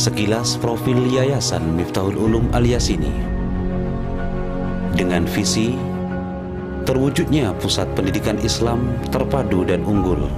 Sekilas profil Yayasan Miftahul Ulum Al-Yasini. Dengan visi terwujudnya pusat pendidikan Islam terpadu dan unggul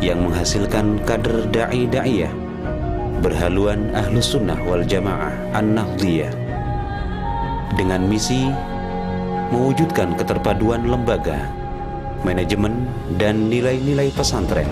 yang menghasilkan kader da'i-da'iyah berhaluan Ahlus Sunnah wal Jamaah An-Nahdliyah, dengan misi mewujudkan keterpaduan lembaga, manajemen, dan nilai-nilai pesantren.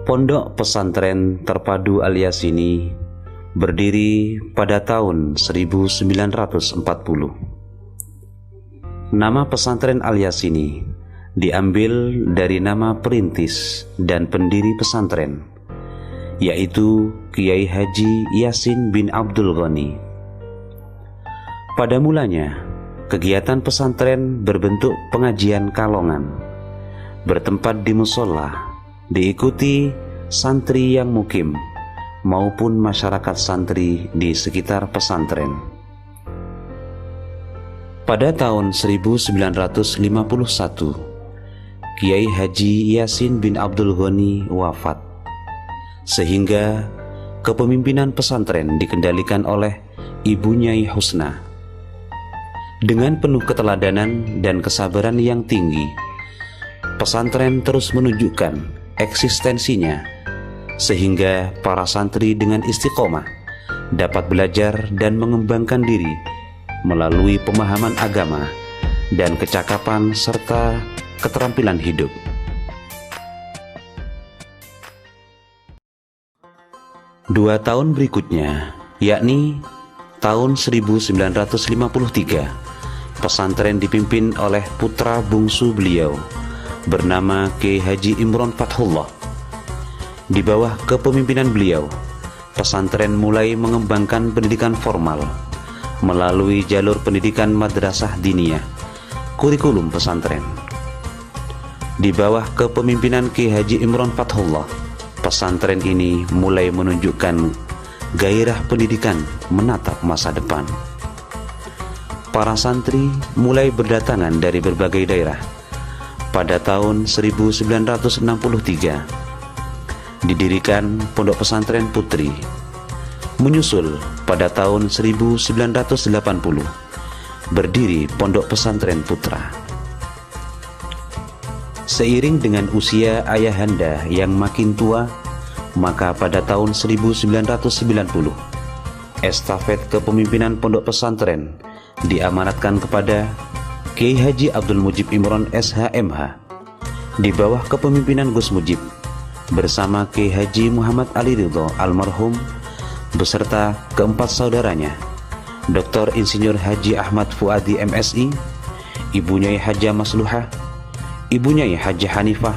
Pondok Pesantren Terpadu Al-Yasini berdiri pada tahun 1940. Nama pesantren Al-Yasini diambil dari nama perintis dan pendiri pesantren, yaitu Kiai Haji Yasin bin Abdul Ghani. Pada mulanya, kegiatan pesantren berbentuk pengajian kalongan, bertempat di musola, diikuti santri yang mukim maupun masyarakat santri di sekitar pesantren. Pada tahun 1951, Kiai Haji Yasin bin Abdul Ghani wafat, sehingga kepemimpinan pesantren dikendalikan oleh Ibu Nyai Husna. Dengan penuh keteladanan dan kesabaran yang tinggi, pesantren terus menunjukkan eksistensinya, sehingga para santri dengan istiqomah dapat belajar dan mengembangkan diri melalui pemahaman agama dan kecakapan serta keterampilan hidup. Dua tahun berikutnya, yakni tahun 1953, pesantren dipimpin oleh putra bungsu beliau bernama Kiai Haji Imron Fathullah. Di bawah kepemimpinan beliau, pesantren mulai mengembangkan pendidikan formal melalui jalur pendidikan madrasah diniyah, kurikulum pesantren. Di bawah kepemimpinan Kiai Haji Imron Fathullah, pesantren ini mulai menunjukkan gairah pendidikan menatap masa depan. Para santri mulai berdatangan dari berbagai daerah. Pada tahun 1963 didirikan Pondok Pesantren Putri. Menyusul pada tahun 1980 berdiri Pondok Pesantren Putra. Seiring dengan usia ayahanda yang makin tua, maka pada tahun 1990 estafet kepemimpinan Pondok Pesantren diamanatkan kepada Kiai Haji Abdul Mujib Imron SHMH di bawah kepemimpinan Gus Mujib bersama Kiai Haji Muhammad Ali Ridho almarhum beserta keempat saudaranya, Dr. Insinyur Haji Ahmad Fuadi MSI, Ibu Nyai Hajah Masluhah, Ibu Nyai Hajah Hanifah,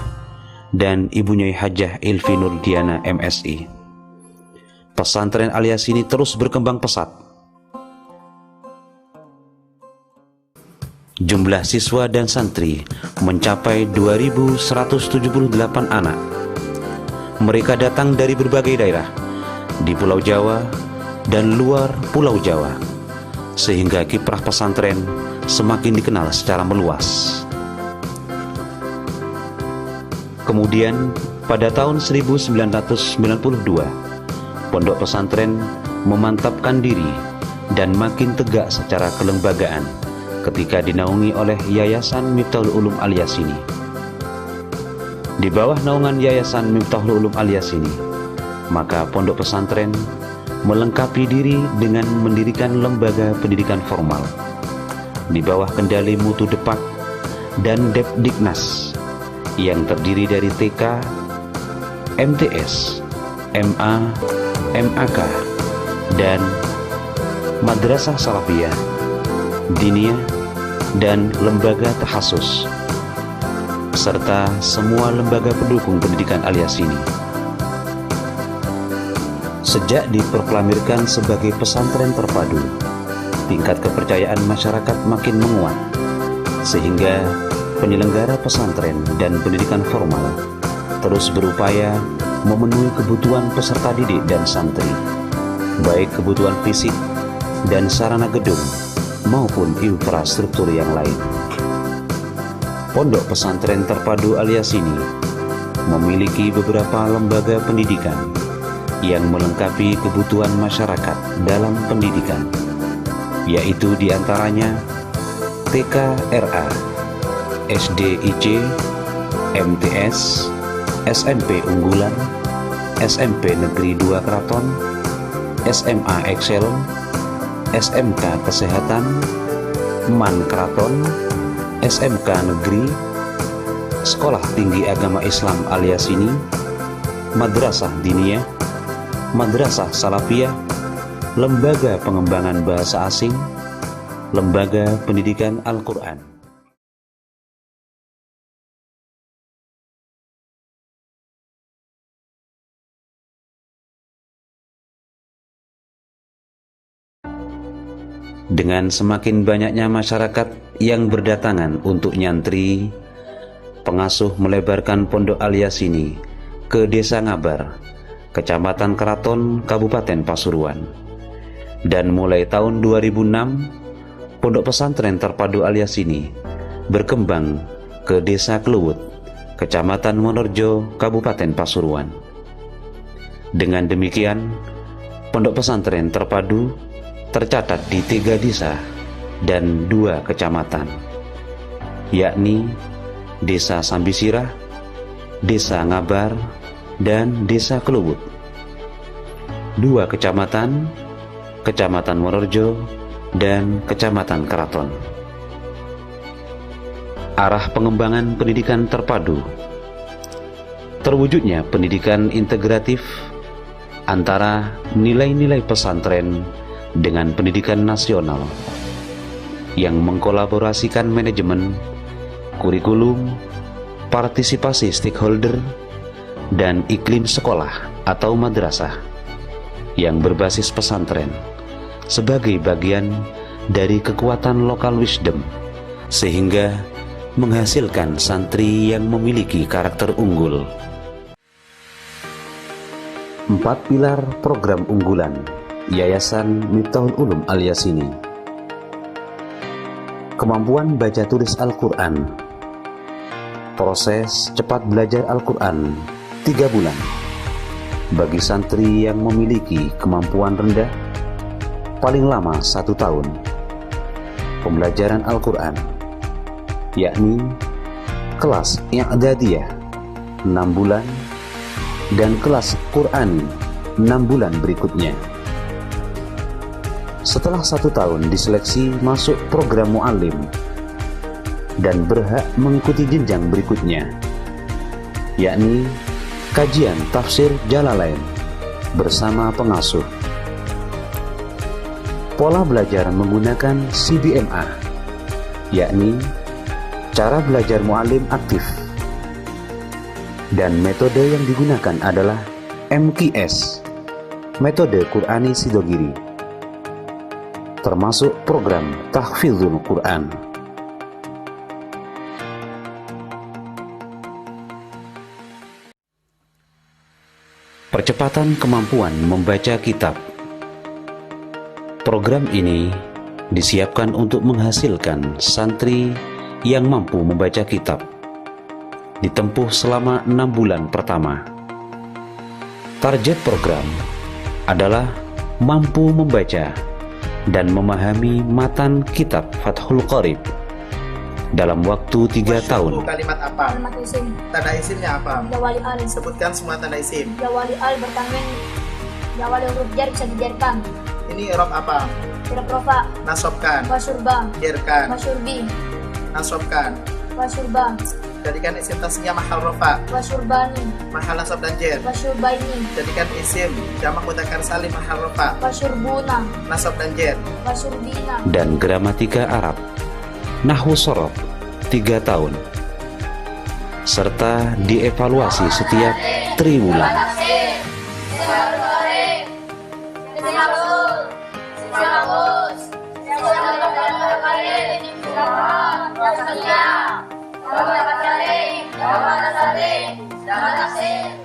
dan Ibu Nyai Hajah Ilfi Nurdiana MSI. Pesantren Al-Yasini terus berkembang pesat. Jumlah siswa dan santri mencapai 2.178 anak. Mereka datang dari berbagai daerah di Pulau Jawa dan luar Pulau Jawa, sehingga kiprah pesantren semakin dikenal secara meluas. Kemudian pada tahun 1992, Pondok Pesantren memantapkan diri dan makin tegak secara kelembagaan ketika dinaungi oleh Yayasan Miftahul Ulum Al-Yasini. Di bawah naungan Yayasan Miftahul Ulum Al-Yasini, maka Pondok Pesantren melengkapi diri dengan mendirikan lembaga pendidikan formal di bawah kendali Mutu Depak dan Depdiknas yang terdiri dari TK, MTS, MA, MAK, dan madrasah salafiyah, diniyah, dan lembaga tahasus, serta semua lembaga pendukung pendidikan Al-Yasini. Sejak diproklamirkan sebagai pesantren terpadu, tingkat kepercayaan masyarakat makin menguat, sehingga penyelenggara pesantren dan pendidikan formal terus berupaya memenuhi kebutuhan peserta didik dan santri, baik kebutuhan fisik dan sarana gedung maupun infrastruktur yang lain. Pondok Pesantren Terpadu Al-Yasini memiliki beberapa lembaga pendidikan yang melengkapi kebutuhan masyarakat dalam pendidikan, yaitu diantaranya TK-RA, SDIC, MTS, SMP Unggulan, SMP Negeri 2 Kraton, SMA Excellent, SMK Kesehatan, MAN Kraton, SMK Negeri, Sekolah Tinggi Agama Islam Al-Yasini, Madrasah Diniyah, Madrasah Salafiyah, Lembaga Pengembangan Bahasa Asing, Lembaga Pendidikan Al-Quran. Dengan semakin banyaknya masyarakat yang berdatangan untuk nyantri, pengasuh melebarkan Pondok Al-Yasini ke Desa Ngabar, Kecamatan Kraton, Kabupaten Pasuruan. Dan mulai tahun 2006, Pondok Pesantren Terpadu Al-Yasini berkembang ke Desa Kluwut, Kecamatan Wonorejo, Kabupaten Pasuruan. Dengan demikian, Pondok Pesantren Terpadu tercatat di 3 desa dan 2 kecamatan, yakni Desa Sambisirah, Desa Ngabar, dan Desa Kluwut. 2 kecamatan, Kecamatan Wonorejo dan Kecamatan Kraton. Arah pengembangan pendidikan terpadu. Terwujudnya pendidikan integratif antara nilai-nilai pesantren dengan pendidikan nasional yang mengkolaborasikan manajemen, kurikulum, partisipasi stakeholder, dan iklim sekolah atau madrasah yang berbasis pesantren sebagai bagian dari kekuatan lokal wisdom, sehingga menghasilkan santri yang memiliki karakter unggul. 4 pilar program unggulan Yayasan Miftahul Ulum Al-Yasini. Kemampuan baca tulis Al-Quran. Proses cepat belajar Al-Quran 3 bulan bagi santri yang memiliki kemampuan rendah, paling lama 1 tahun. Pembelajaran Al-Quran, yakni kelas I'dadiyah 6 bulan dan kelas Qur'ani 6 bulan berikutnya. Setelah 1 tahun diseleksi masuk program mu'allim dan berhak mengikuti jenjang berikutnya, yakni kajian tafsir Jalalain bersama pengasuh. Pola belajar menggunakan CBMA, yakni cara belajar mu'allim aktif, dan metode yang digunakan adalah MQS, metode Qur'ani Sidogiri, termasuk program Tahfidzul Quran. Percepatan kemampuan membaca kitab. Program ini disiapkan untuk menghasilkan santri yang mampu membaca kitab, ditempuh selama 6 bulan pertama. Target program adalah mampu membaca dan memahami matan kitab Fathul Qorib dalam waktu 3 tahun. Kalimat apa? Kalimat isim. Tanda isimnya apa? Jawali al. Sebutkan semua tanda isim. Jawali al bertanwin. Jawali huruf jar bisa dijarkan. Ini i'rab apa? Tidak profa. Nasobkan. Wasurba. Jerkan. Wasurbi. Nasobkan. Wasurba. Jadikan isim tasnya mahal rofa. Wasyurbani. Mahal nasab dan jer. Wasyurbaini. Jadikan isim jamak mudzakkar salim mahal rofa. Wasyurbuna. Nasab dan jer. Wasyurbina. Dan gramatika Arab. Nahwu Shorof 3 tahun. Serta dievaluasi setiap triwulan. Selamat